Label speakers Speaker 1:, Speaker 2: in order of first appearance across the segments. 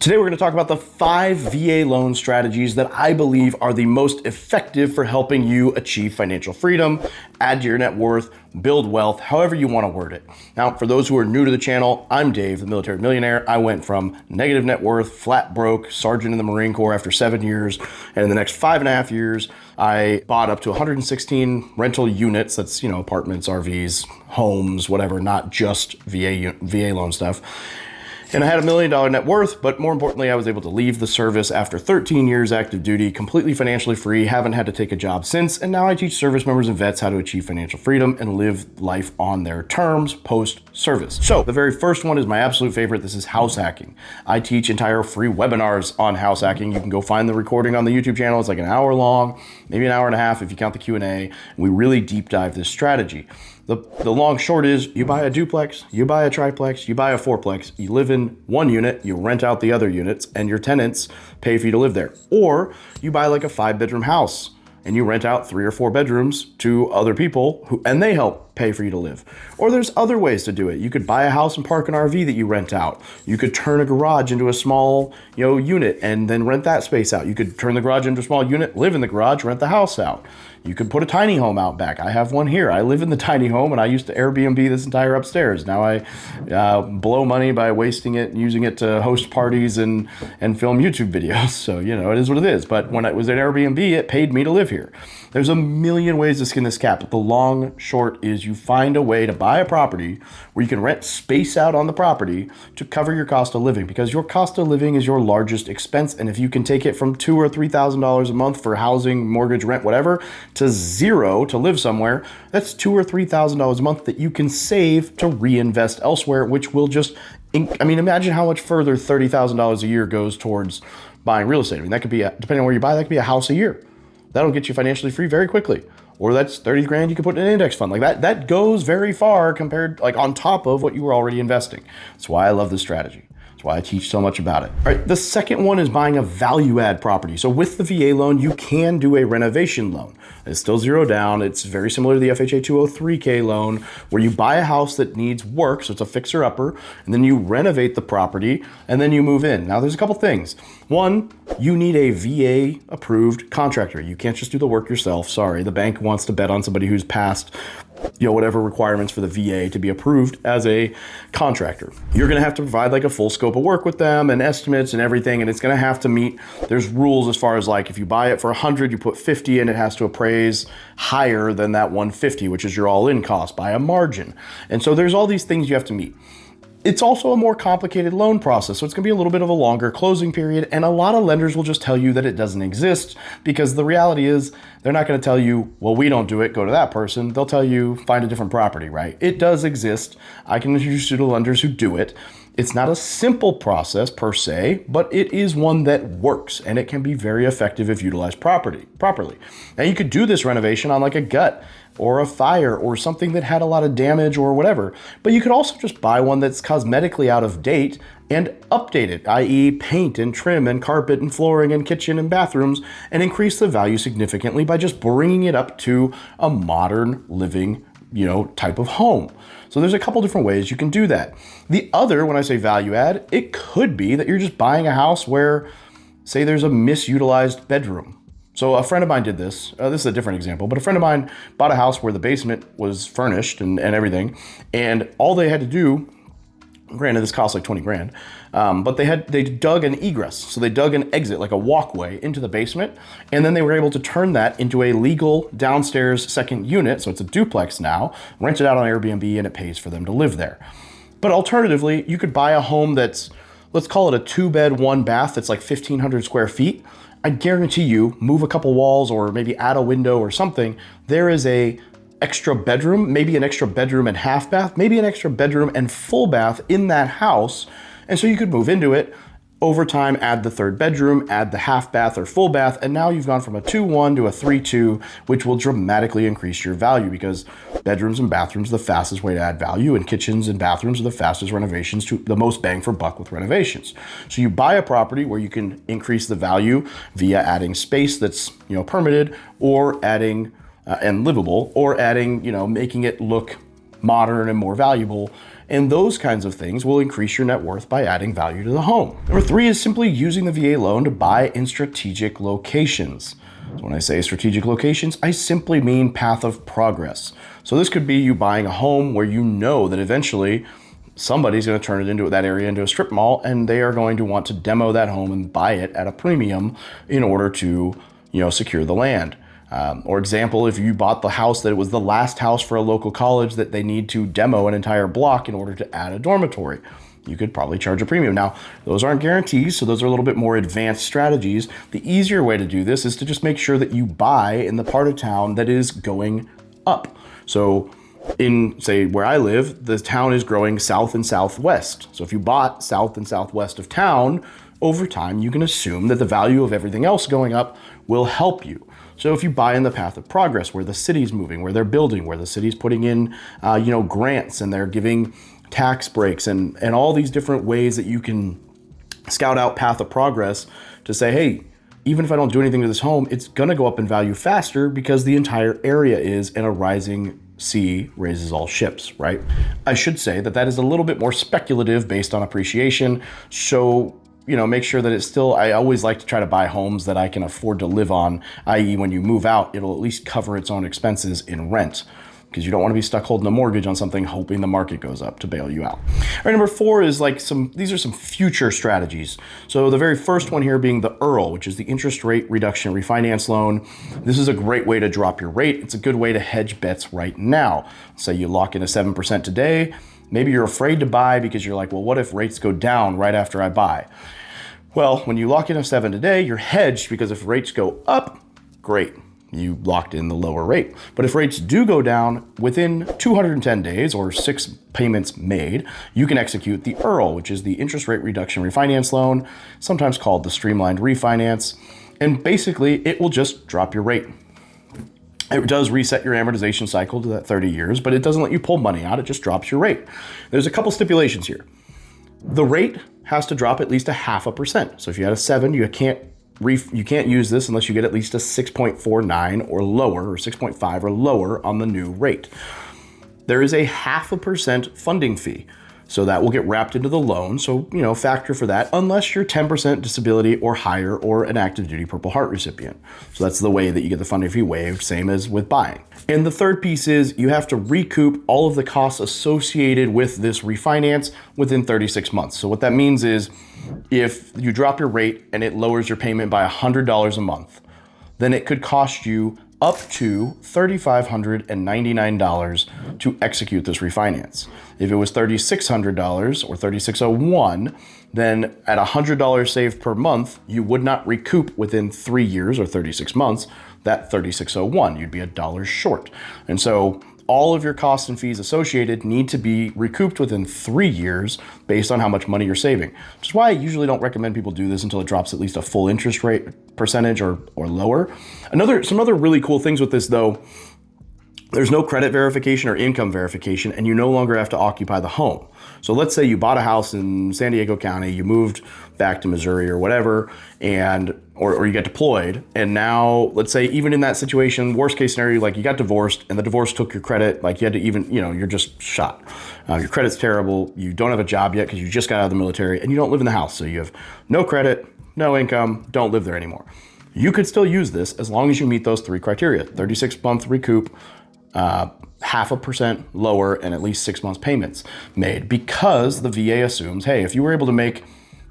Speaker 1: Today we're going to talk about the 5 VA loan strategies that I believe are the most effective for helping you achieve financial freedom, add to your net worth, build wealth, however you want to word it. Now, for those who are new to the channel, I'm Dave, the military millionaire. I went from negative net worth, flat broke, sergeant in the Marine Corps after 7 years, and in the next 5.5 years, I bought up to 116 rental units. That's, apartments, RVs, homes, whatever, not just VA loan stuff. And I had $1 million net worth, but more importantly, I was able to leave the service after 13 years active duty, completely financially free, haven't had to take a job since, and now I teach service members and vets how to achieve financial freedom and live life on their terms post-service. So the very first one is my absolute favorite. This is house hacking. I teach entire free webinars on house hacking. You can go find the recording on the YouTube channel. It's like an hour long, maybe an hour and a half if you count the Q&A. We really deep dive this strategy. The long short is you buy a duplex, you buy a triplex, you buy a fourplex, you live in one unit, you rent out the other units, and your tenants pay for you to live there. Or you buy like a 5-bedroom house and you rent out 3 or 4 bedrooms to other people and they help pay for you to live. Or there's other ways to do it. You could buy a house and park an RV that you rent out. You could turn a garage into a small, unit and then rent that space out. You could turn the garage into a small unit, live in the garage, rent the house out. You could put a tiny home out back. I have one here. I live in the tiny home and I used to Airbnb this entire upstairs. Now I blow money by wasting it and using it to host parties and film YouTube videos. So, it is what it is. But when it was at Airbnb, it paid me to live here. There's a million ways to skin this cat, but the long short is you find a way to buy a property where you can rent space out on the property to cover your cost of living, because your cost of living is your largest expense. And if you can take it from $2,000 or $3,000 a month for housing, mortgage, rent, whatever, to zero to live somewhere, that's $2,000 or $3,000 a month that you can save to reinvest elsewhere, which will just, imagine how much further $30,000 a year goes towards buying real estate. That could be, depending on where you buy, that could be a house a year. That'll get you financially free very quickly. Or that's 30 grand you could put in an index fund. Like that goes very far compared, on top of what you were already investing. That's why I love this strategy. Why I teach so much about it. All right, the second one is buying a value add property. So with the VA loan, you can do a renovation loan. It's still zero down. It's very similar to the FHA 203K loan, where you buy a house that needs work, so it's a fixer upper, and then you renovate the property and then you move in. Now there's a couple things. One, you need a VA approved contractor. You can't just do the work yourself. Sorry, the bank wants to bet on somebody who's passed whatever requirements for the VA to be approved as a contractor. You're going to have to provide like a full scope of work with them and estimates and everything. And it's going to have to meet, there's rules as far as like, if you buy it for 100, you put 50 and it has to appraise higher than that 150, which is your all-in cost by a margin. And so there's all these things you have to meet. It's also a more complicated loan process, so it's gonna be a little bit of a longer closing period, and a lot of lenders will just tell you that it doesn't exist, because the reality is they're not gonna tell you, well, we don't do it, go to that person. They'll tell you, find a different property, right? It does exist. I can introduce you to lenders who do it. It's not a simple process per se, but it is one that works, and it can be very effective if utilized properly. Now you could do this renovation on like a gut or a fire or something that had a lot of damage or whatever, but you could also just buy one that's cosmetically out of date and update it, i.e. paint and trim and carpet and flooring and kitchen and bathrooms, and increase the value significantly by just bringing it up to a modern living type of home. So there's a couple different ways you can do that. The other, when I say value add, it could be that you're just buying a house where, say, there's a misutilized bedroom. So a friend of mine did this. This is a different example, but a friend of mine bought a house where the basement was furnished and everything, and all they had to do, granted this cost like 20 grand, but they dug an egress. So they dug an exit, like a walkway into the basement, and then they were able to turn that into a legal downstairs second unit. So it's a duplex now, rent it out on Airbnb, and it pays for them to live there. But alternatively, you could buy a home that's, let's call it a 2-bed, 1-bath that's like 1,500 square feet. I guarantee you, move a couple walls or maybe add a window or something, there is a extra bedroom, maybe an extra bedroom and half bath, maybe an extra bedroom and full bath in that house. And so you could move into it, over time add the 3rd bedroom, add the half bath or full bath, and now you've gone from a 2-1 to a 3-2, which will dramatically increase your value, because bedrooms and bathrooms are the fastest way to add value, and kitchens and bathrooms are the fastest renovations, to the most bang for buck with renovations. So you buy a property where you can increase the value via adding space that's permitted, or adding and livable, or adding making it look modern and more valuable, And those kinds of things will increase your net worth by adding value to the home. Number 3 is simply using the VA loan to buy in strategic locations. So when I say strategic locations, I simply mean path of progress. So this could be you buying a home where you know that eventually somebody's going to turn it into that area into a strip mall, and they are going to want to demo that home and buy it at a premium in order to, secure the land. Or example, if you bought the house that it was the last house for a local college that they need to demo an entire block in order to add a dormitory, you could probably charge a premium. Now, those aren't guarantees, so those are a little bit more advanced strategies. The easier way to do this is to just make sure that you buy in the part of town that is going up. So in, say, where I live, the town is growing south and southwest. So if you bought south and southwest of town, over time, you can assume that the value of everything else going up will help you. So if you buy in the path of progress, where the city's moving, where they're building, where the city's putting in, grants, and they're giving tax breaks and all these different ways that you can scout out path of progress to say, hey, even if I don't do anything to this home, it's going to go up in value faster because the entire area is, and a rising sea raises all ships, right? I should say that is a little bit more speculative based on appreciation. So make sure that it's still, I always like to try to buy homes that I can afford to live on, i.e. when you move out, it'll at least cover its own expenses in rent, because you don't want to be stuck holding a mortgage on something hoping the market goes up to bail you out. All right, number 4 is these are some future strategies. So the very first one here being the IRRRL, which is the interest rate reduction refinance loan. This is a great way to drop your rate. It's a good way to hedge bets right now. Say you lock in a 7% today. Maybe you're afraid to buy because you're like, well, what if rates go down right after I buy? Well, when you lock in a 7 today, you're hedged, because if rates go up, great, you locked in the lower rate. But if rates do go down within 210 days or 6 payments made, you can execute the IRRRL, which is the interest rate reduction refinance loan, sometimes called the streamlined refinance. And basically, it will just drop your rate. It does reset your amortization cycle to that 30 years, but it doesn't let you pull money out. It just drops your rate. There's a couple stipulations here. The rate has to drop at least 0.5%. So if you had a 7, you can't use this unless you get at least a 6.49 or lower, or 6.5 or lower on the new rate. There is a 0.5% funding fee. So that will get wrapped into the loan. So, factor for that, unless you're 10% disability or higher or an active duty Purple Heart recipient. So that's the way that you get the funding fee waived, same as with buying. And the third piece is you have to recoup all of the costs associated with this refinance within 36 months. So what that means is if you drop your rate and it lowers your payment by $100 a month, then it could cost you up to $3,599 to execute this refinance. If it was $3,600 or $3,601, then at $100 saved per month, you would not recoup within 3 years or 36 months that $3,601. You'd be $1 short. And so all of your costs and fees associated need to be recouped within 3 years based on how much money you're saving. Which is why I usually don't recommend people do this until it drops at least a full interest rate percentage or lower. Some other really cool things with this though, there's no credit verification or income verification, and you no longer have to occupy the home. So let's say you bought a house in San Diego County, you moved back to Missouri or whatever, or you get deployed, and now let's say even in that situation, worst case scenario, like you got divorced and the divorce took your credit, like you had to you're just shot. Your credit's terrible, you don't have a job yet because you just got out of the military, and you don't live in the house, so you have no credit, no income, don't live there anymore. You could still use this as long as you meet those 3 criteria: 36-month recoup, 0.5% lower, and at least 6 months payments made, because the VA assumes, hey, if you were able to make,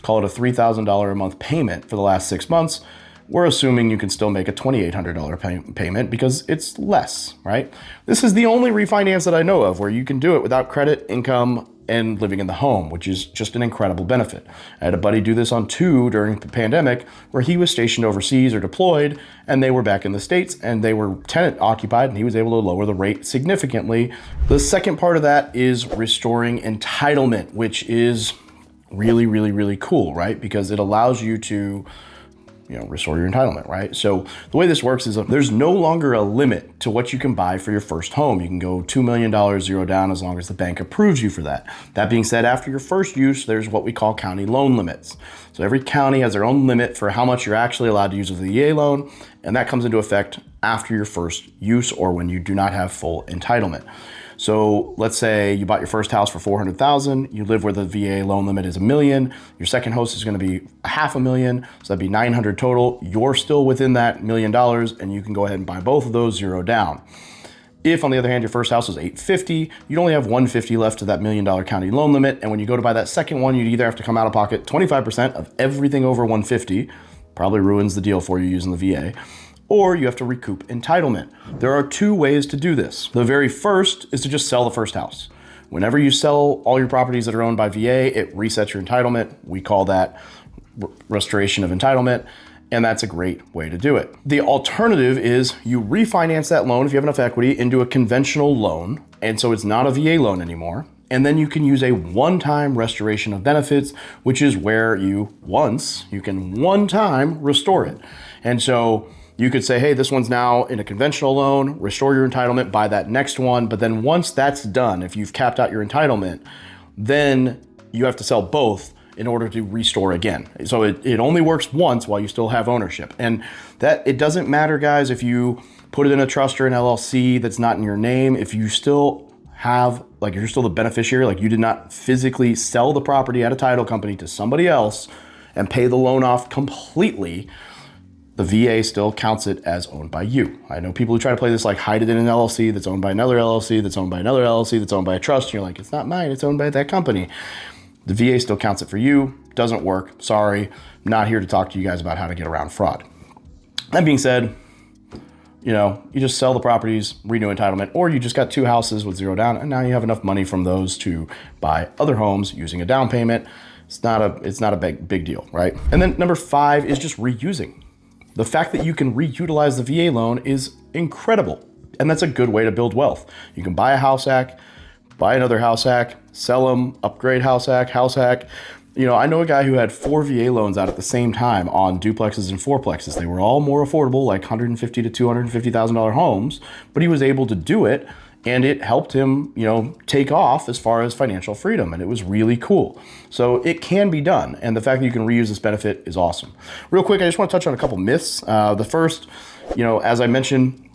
Speaker 1: call it a $3,000 a month payment for the last 6 months, we're assuming you can still make a $2,800 payment because it's less, right? This is the only refinance that I know of where you can do it without credit, income, and living in the home, which is just an incredible benefit. I had a buddy do this on 2 during the pandemic where he was stationed overseas or deployed, and they were back in the States and they were tenant occupied, and he was able to lower the rate significantly. The second part of that is restoring entitlement, which is really, really, really cool, right? Because it allows you to restore your entitlement, right? So the way this works is there's no longer a limit to what you can buy for your first home. You can go $2 million zero down as long as the bank approves you for that. That being said, after your first use, there's what we call county loan limits. So every county has their own limit for how much you're actually allowed to use of the VA loan, and that comes into effect after your first use or when you do not have full entitlement. So let's say you bought your first house for $400,000, you live where the VA loan limit is $1 million, your second house is gonna be $500,000, so that'd be $900 total. You're still within that $1 million and you can go ahead and buy both of those 0 down. If, on the other hand, your first house was $850,000, you'd only have $150,000 left to that $1 million county loan limit. And when you go to buy that second one, you'd either have to come out of pocket 25% of everything over $150,000, probably ruins the deal for you using the VA, or you have to recoup entitlement. There are 2 ways to do this. The very first is to just sell the first house. Whenever you sell all your properties that are owned by VA, it resets your entitlement. We call that restoration of entitlement. And that's a great way to do it. The alternative is you refinance that loan, if you have enough equity, into a conventional loan. And so it's not a VA loan anymore. And then you can use a one-time restoration of benefits, which is where you can one time restore it. And so you could say, hey, this one's now in a conventional loan, restore your entitlement, buy that next one. But then once that's done, if you've capped out your entitlement, then you have to sell both in order to restore again. So it only works once while you still have ownership. And that it doesn't matter, guys, if you put it in a trust or an LLC that's not in your name, if you still have, like, you're still the beneficiary, like you did not physically sell the property at a title company to somebody else and pay the loan off completely, the VA still counts it as owned by you. I know people who try to play this, like hide it in an LLC that's owned by another LLC, that's owned by another LLC, that's owned by a trust. And you're like, it's not mine, it's owned by that company. The VA still counts it for you. Doesn't work. Sorry. I'm not here to talk to you guys about how to get around fraud. That being said, you just sell the properties, renew entitlement, or you just got 2 houses with 0 down, and now you have enough money from those to buy other homes using a down payment. It's not a big deal, right? And then number 5 is just reusing. The fact that you can reutilize the VA loan is incredible. And that's a good way to build wealth. You can buy a house hack, buy another house hack, sell them, upgrade house hack. I know a guy who had 4 VA loans out at the same time on duplexes and fourplexes. They were all more affordable, like $150,000 to $250,000 homes, but he was able to do it, and it helped him, take off as far as financial freedom, and it was really cool. So it can be done, and the fact that you can reuse this benefit is awesome. Real quick, I just want to touch on a couple myths. The first, as I mentioned,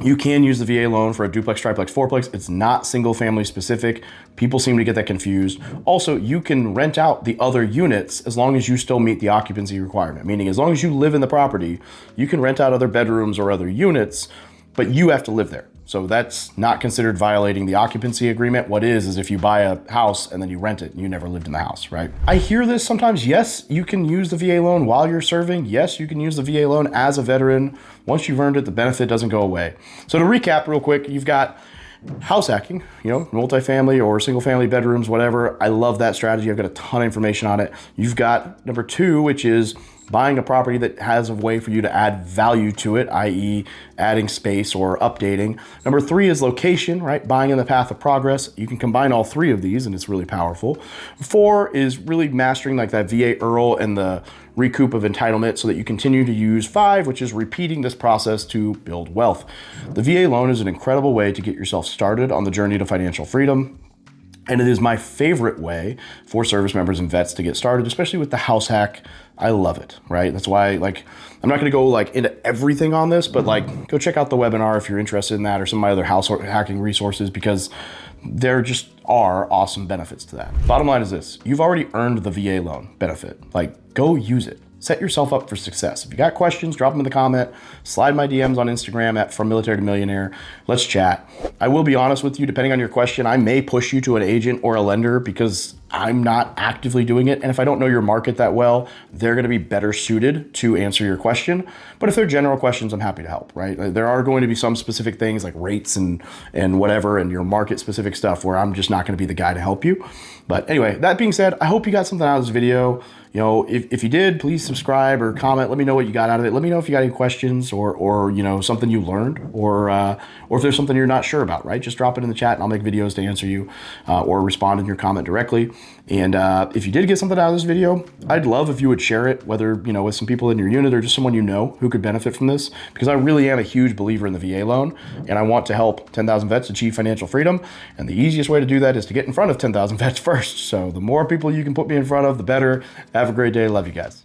Speaker 1: you can use the VA loan for a duplex, triplex, fourplex. It's not single family specific. People seem to get that confused. Also, you can rent out the other units as long as you still meet the occupancy requirement, meaning as long as you live in the property, you can rent out other bedrooms or other units, but you have to live there. So that's not considered violating the occupancy agreement. What is if you buy a house and then you rent it and you never lived in the house, right? I hear this sometimes. Yes, you can use the VA loan while you're serving. Yes, you can use the VA loan as a veteran. Once you've earned it, the benefit doesn't go away. So to recap real quick, you've got house hacking, multifamily or single family bedrooms, whatever. I love that strategy. I've got a ton of information on it. You've got number 2, which is buying a property that has a way for you to add value to it, i.e. adding space or updating. Number 3 is location, right? Buying in the path of progress. You can combine all 3 of these and it's really powerful. 4 is really mastering like that VA IRRRL and the recoup of entitlement so that you continue to use 5, which is repeating this process to build wealth. The VA loan is an incredible way to get yourself started on the journey to financial freedom. And it is my favorite way for service members and vets to get started, especially with the house hack. I love it, right? That's why, I'm not going to go into everything on this, but go check out the webinar if you're interested in that or some of my other house hacking resources, because there just are awesome benefits to that. Bottom line is this: you've already earned the VA loan benefit. Go use it. Set yourself up for success. If you got questions, drop them in the comment. Slide my DMs on Instagram at From Military to Millionaire. Let's chat. I will be honest with you, depending on your question, I may push you to an agent or a lender because I'm not actively doing it. And if I don't know your market that well, they're going to be better suited to answer your question. But if they're general questions, I'm happy to help, right? There are going to be some specific things like rates and whatever, and your market specific stuff where I'm just not going to be the guy to help you. But anyway, that being said, I hope you got something out of this video. If you did, please subscribe or comment. Let me know what you got out of it. Let me know if you got any questions or something you learned or if there's something you're not sure about, right? Just drop it in the chat and I'll make videos to answer you or respond in your comment directly. And if you did get something out of this video, I'd love if you would share it, whether, with some people in your unit or just someone who could benefit from this, because I really am a huge believer in the VA loan and I want to help 10,000 vets achieve financial freedom. And the easiest way to do that is to get in front of 10,000 vets first. So the more people you can put me in front of, the better. Have a great day. Love you guys.